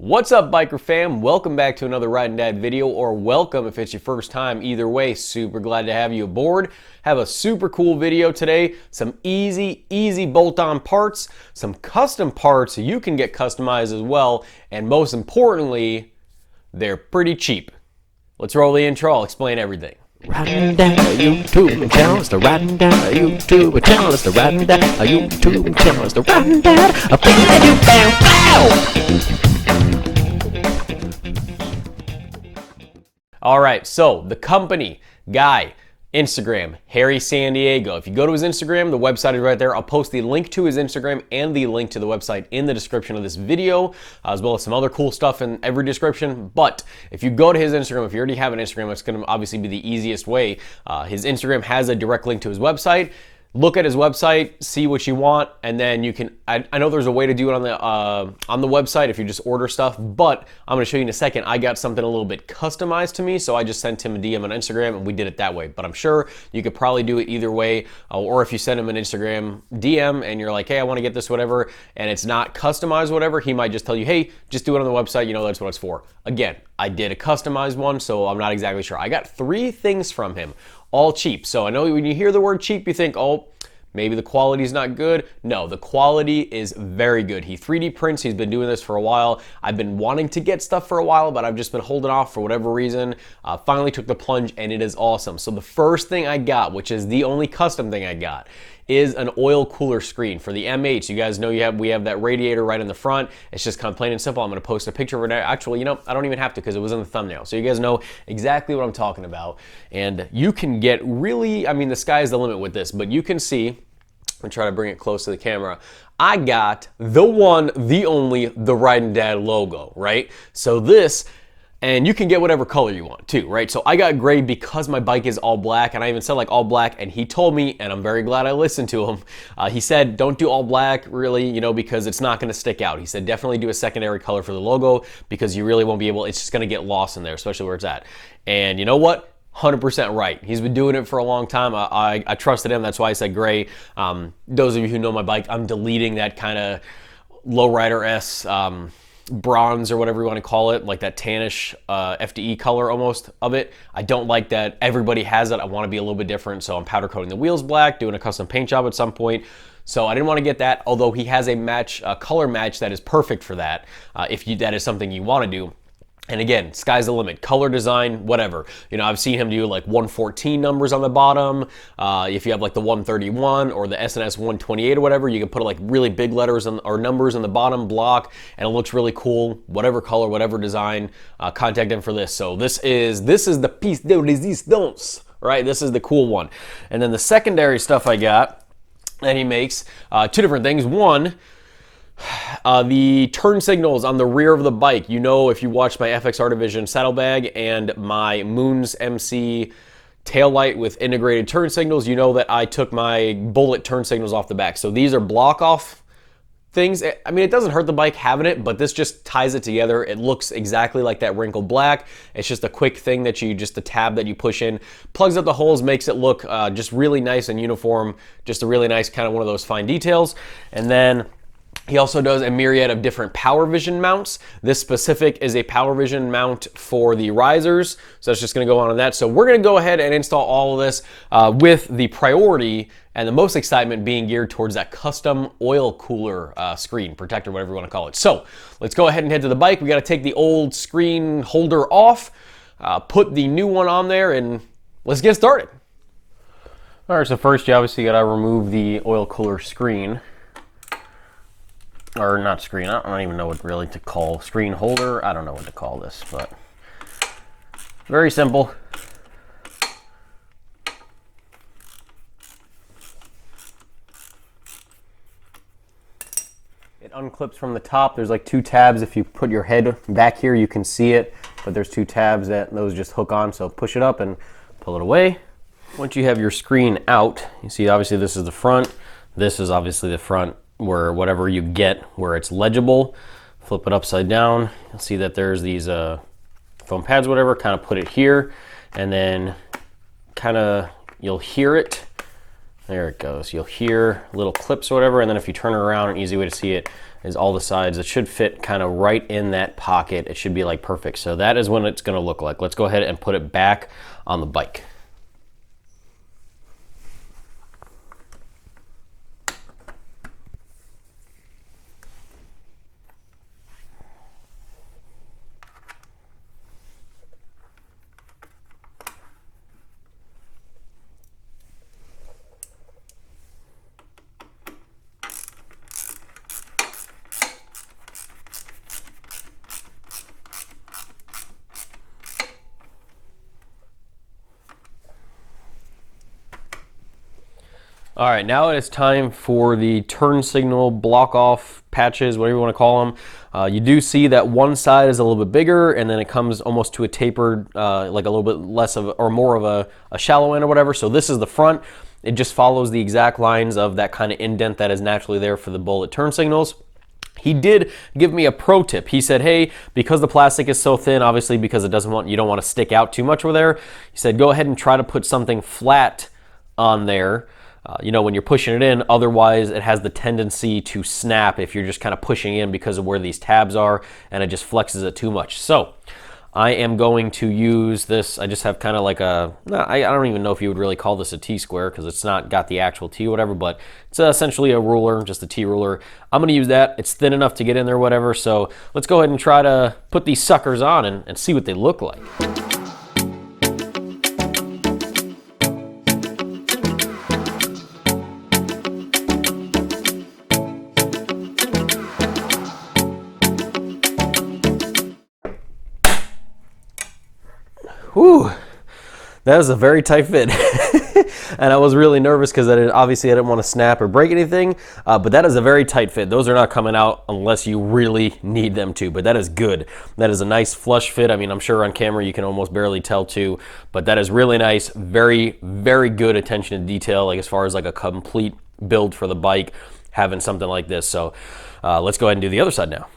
What's up, biker fam? Welcome back to another Riding Dad video, or welcome if it's your first time. Either way, super glad to have you aboard. Have a super cool video today. Some easy bolt-on parts, some custom parts you can get customized as well, and most importantly, they're pretty cheap. Let's roll the intro. I'll explain everything. Riding down a YouTube channel, it's the Riding Down a YouTube channel, it's the Riding Down a YouTube channel, it's the Riding Down a All right, so the company, guy, Instagram, Harry San Diego. If you go to his Instagram, the website is right there. I'll post the link to his Instagram and the link to the website in the description of this video, as well as some other cool stuff in every description. But if you go to his Instagram, if you already have an Instagram, it's going to obviously be the easiest way. His Instagram has a direct link to his website. Look at his website, see what you want, and then you can, I know there's a way to do it on the website if you just order stuff, but I'm gonna show you in a second. I got something a little bit customized to me, so I just sent him a DM on Instagram and we did it that way. But I'm sure you could probably do it either way, or if you send him an Instagram DM and you're like, hey, I wanna get this, whatever, and it's not customized, whatever, he might just tell you, hey, just do it on the website, you know that's what it's for. Again, I did a customized one, so I'm not exactly sure. I got 3 things from him, all cheap. So I know when you hear the word cheap, you think, oh, maybe the quality is not good. No, the quality is very good. He 3D prints. He's been doing this for a while. I've been wanting to get stuff for a while, but I've just been holding off for whatever reason. Finally took the plunge, and it is awesome. So the first thing I got, which is the only custom thing I got, is an oil cooler screen for the M8. You guys know we have that radiator right in the front. It's just kind of plain and simple. I'm going to post a picture of it. Actually, you know, I don't even have to because it was in the thumbnail. So you guys know exactly what I'm talking about. And you can get really, I mean, the sky is the limit with this, but you can see, I'm trying to bring it close to the camera. I got the one, the only, the Riding Dad logo, right? So this, and you can get whatever color you want too, right? So I got gray because my bike is all black, and I even said like all black, and he told me, and I'm very glad I listened to him, he said don't do all black really, you know, because it's not gonna stick out. He said definitely do a secondary color for the logo because you really won't be able, it's just gonna get lost in there, especially where it's at. And you know what? 100% right. He's been doing it for a long time. I trusted him. That's why I said gray. Those of you who know my bike, I'm deleting that kind of Low Rider S bronze or whatever you want to call it, like that tannish FDE color almost of it. I don't like that. Everybody has it. I want to be a little bit different, so I'm powder coating the wheels black, doing a custom paint job at some point. So I didn't want to get that, although he has a color match that is perfect for that, if that is something you want to do. And again, sky's the limit. Color design, whatever. You know, I've seen him do like 114 numbers on the bottom. If you have like the 131 or the SNS 128 or whatever, you can put like really big letters or numbers on the bottom block, and it looks really cool. Whatever color, whatever design, contact him for this. So this is the piece de resistance, right? This is the cool one. And then the secondary stuff I got that he makes, 2 different things. One, the turn signals on the rear of the bike. You know, if you watch my FXR Division saddlebag and my Moons MC tail light with integrated turn signals, you know that I took my bullet turn signals off the back. So these are block off things. I mean, it doesn't hurt the bike having it, but this just ties it together. It looks exactly like that wrinkled black. It's just a quick thing that just the tab that you push in, plugs up the holes, makes it look just really nice and uniform. Just a really nice kind of one of those fine details. And then he also does a myriad of different Power Vision mounts. This specific is a Power Vision mount for the risers, so that's just going to go on that. So we're going to go ahead and install all of this with the priority and the most excitement being geared towards that custom oil cooler screen protector, whatever you want to call it. So let's go ahead and head to the bike. We got to take the old screen holder off, put the new one on there, and let's get started. All right, so first you obviously got to remove the oil cooler screen. Or not screen, I don't even know what really to call, screen holder, I don't know what to call this, but very simple. It unclips from the top. There's like 2 tabs. If you put your head back here, you can see it, but there's 2 tabs that those just hook on, so push it up and pull it away. Once you have your screen out, you see obviously this is the front, this is obviously the front, where whatever you get where it's legible. Flip it upside down, you'll see that there's these foam pads, whatever, kind of put it here, and then kind of you'll hear it. There it goes. You'll hear little clips or whatever, and then if you turn it around, an easy way to see it, is all the sides. It should fit kind of right in that pocket. It should be like perfect. So that is what it's going to look like. Let's go ahead and put it back on the bike. All right, now it is time for the turn signal block off patches, whatever you want to call them. You do see that one side is a little bit bigger, and then it comes almost to a tapered, like a little bit less of, or more of a shallow end or whatever. So this is the front. It just follows the exact lines of that kind of indent that is naturally there for the bullet turn signals. He did give me a pro tip. He said, hey, because the plastic is so thin, obviously because you don't want to stick out too much over there, he said, go ahead and try to put something flat on there. When you're pushing it in, otherwise it has the tendency to snap if you're just kind of pushing in because of where these tabs are, and it just flexes it too much. So I am going to use this. I just have kind of like I don't even know if you would really call this a T-square because it's not got the actual T or whatever, but it's essentially a ruler, just a T ruler. I'm going to use that. It's thin enough to get in there, whatever. So let's go ahead and try to put these suckers on and see what they look like. Whew, that was a very tight fit. And I was really nervous because obviously I didn't want to snap or break anything, but that is a very tight fit. Those are not coming out unless you really need them to, but that is good. That is a nice flush fit. I mean, I'm sure on camera you can almost barely tell too, but that is really nice. Very, very good attention to detail, like as far as like a complete build for the bike, having something like this. So let's go ahead and do the other side now.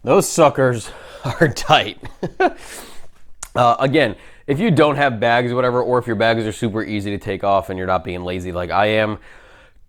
Those suckers are tight. Again, if you don't have bags or whatever, or if your bags are super easy to take off and you're not being lazy like I am,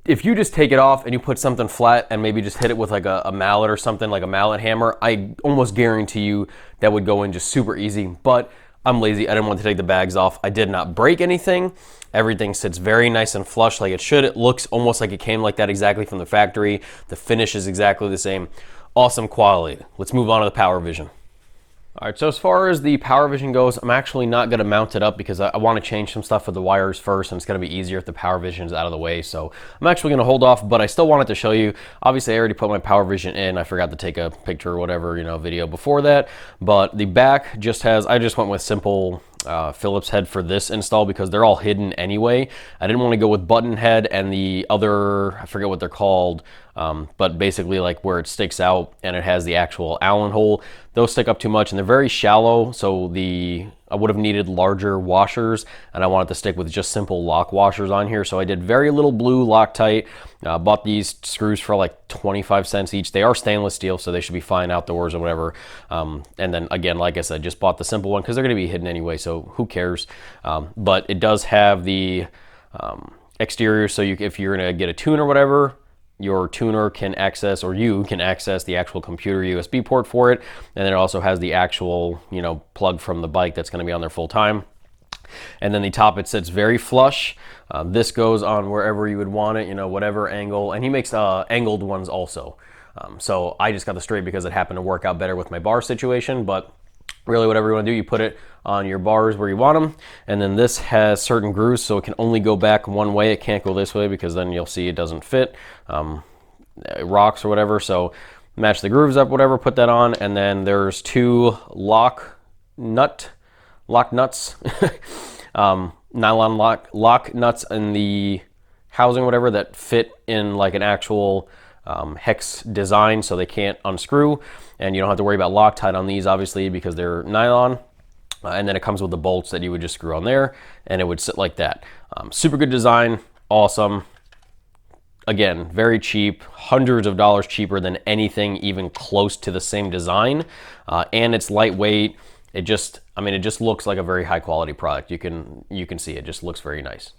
if you just take it off and you put something flat and maybe just hit it with like a mallet or something, like a mallet hammer, I almost guarantee you that would go in just super easy. But I'm lazy. I didn't want to take the bags off. I did not break anything. Everything sits very nice and flush like it should. It looks almost like it came like that exactly from the factory. The finish is exactly the same. Awesome quality. Let's move on to the Power Vision. All right, so as far as the Power Vision goes, I'm actually not going to mount it up because I want to change some stuff with the wires first, and it's going to be easier if the Power Vision is out of the way. So I'm actually going to hold off, but I still wanted to show you. Obviously, I already put my Power Vision in. I forgot to take a picture or whatever, video before that. But the back just has, I just went with simple Phillips head for this install because they're all hidden anyway. I didn't want to go with button head and the other, I forget what they're called, but basically like where it sticks out and it has the actual Allen hole. Those stick up too much and they're very shallow, so I would have needed larger washers, and I wanted to stick with just simple lock washers on here. So I did very little blue Loctite. Bought these screws for like 25 cents each. They are stainless steel, so they should be fine outdoors or whatever. And then again, like I said, just bought the simple one because they're going to be hidden anyway, so who cares? But it does have the exterior, so if you're going to get a tune or whatever, your tuner can access, or you can access, the actual computer USB port for it. And then it also has the actual, plug from the bike that's going to be on there full time. And then the top, it sits very flush. This goes on wherever you would want it, whatever angle. And he makes angled ones also. So I just got the straight because it happened to work out better with my bar situation. But really, whatever you want to do, you put it on your bars where you want them. And then this has certain grooves, so it can only go back one way. It can't go this way because then you'll see it doesn't fit. It rocks or whatever. So match the grooves up, whatever, put that on. And then there's two lock nuts, nylon lock nuts in the housing, whatever, that fit in like an actual hex design, so they can't unscrew, and you don't have to worry about Loctite on these, obviously, because they're nylon. And then it comes with the bolts that you would just screw on there, and it would sit like that. Super good design, awesome. again, very cheap, hundreds of dollars cheaper than anything even close to the same design, and it's lightweight. It just looks like a very high quality product. You can see it just looks very nice.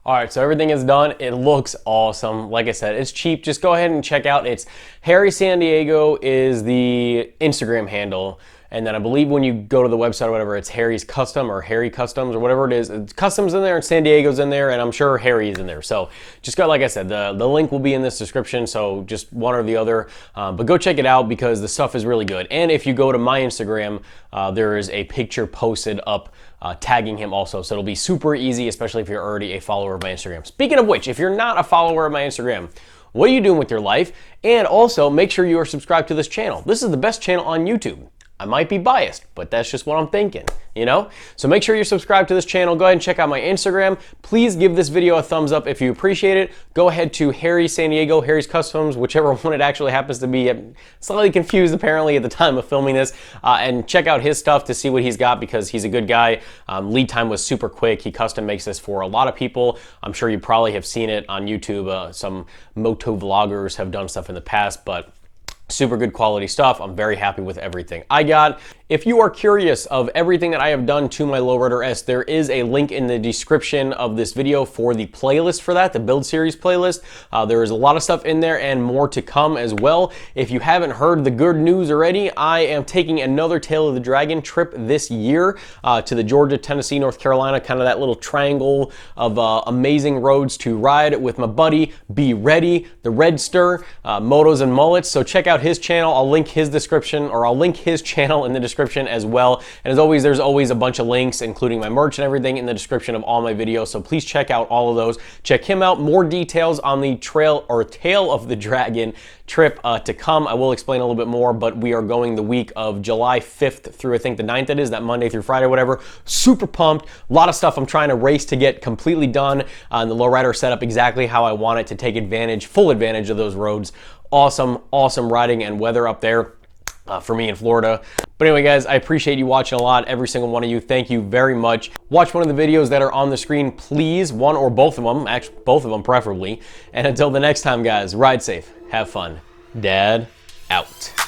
All right, so everything is done. It looks awesome. Like I said, it's cheap. Just go ahead and check out. It's Harry San Diego is the Instagram handle. And then I believe when you go to the website or whatever, it's Harry's Custom or Harry Customs or whatever it is. It's Customs in there and San Diego's in there, and I'm sure Harry is in there. So just go, like I said, the link will be in this description, so just one or the other. But go check it out because the stuff is really good. And if you go to my Instagram, there is a picture posted up tagging him also. So it'll be super easy, especially if you're already a follower of my Instagram. Speaking of which, if you're not a follower of my Instagram, what are you doing with your life? And also make sure you are subscribed to this channel. This is the best channel on YouTube. I might be biased, but that's just what I'm thinking, you know? So make sure you're subscribed to this channel. Go ahead and check out my Instagram. Please give this video a thumbs up if you appreciate it. Go ahead to Harry San Diego, Harry's Customs, whichever one it actually happens to be. I'm slightly confused apparently at the time of filming this. And check out his stuff to see what he's got because he's a good guy. Lead time was super quick. He custom makes this for a lot of people. I'm sure you probably have seen it on YouTube. Some motovloggers have done stuff in the past, but super good quality stuff. I'm very happy with everything I got. If you are curious of everything that I have done to my Low Rider S, there is a link in the description of this video for the playlist for that, the build series playlist. There is a lot of stuff in there and more to come as well. If you haven't heard the good news already, I am taking another Tail of the Dragon trip this year to the Georgia, Tennessee, North Carolina, kind of that little triangle of amazing roads to ride with my buddy, Be Ready, the Redster, Motos and Mullets. So check out his channel. I'll link his description, or I'll link his channel in the description as well. And as always, there's always a bunch of links, including my merch and everything, in the description of all my videos. So please check out all of those. Check him out. More details on the Tail of the Dragon trip to come. I will explain a little bit more, but we are going the week of July 5th through I think the 9th it is, that Monday through Friday, whatever. Super pumped. A lot of stuff I'm trying to race to get completely done. And the Low Rider set up exactly how I want it to take advantage, full advantage of those roads. Awesome, awesome riding and weather up there for me in Florida. But anyway, guys, I appreciate you watching a lot, every single one of you. Thank you very much. Watch one of the videos that are on the screen, please. One or both of them, actually both of them preferably. And until the next time, guys, ride safe, have fun. Dad out.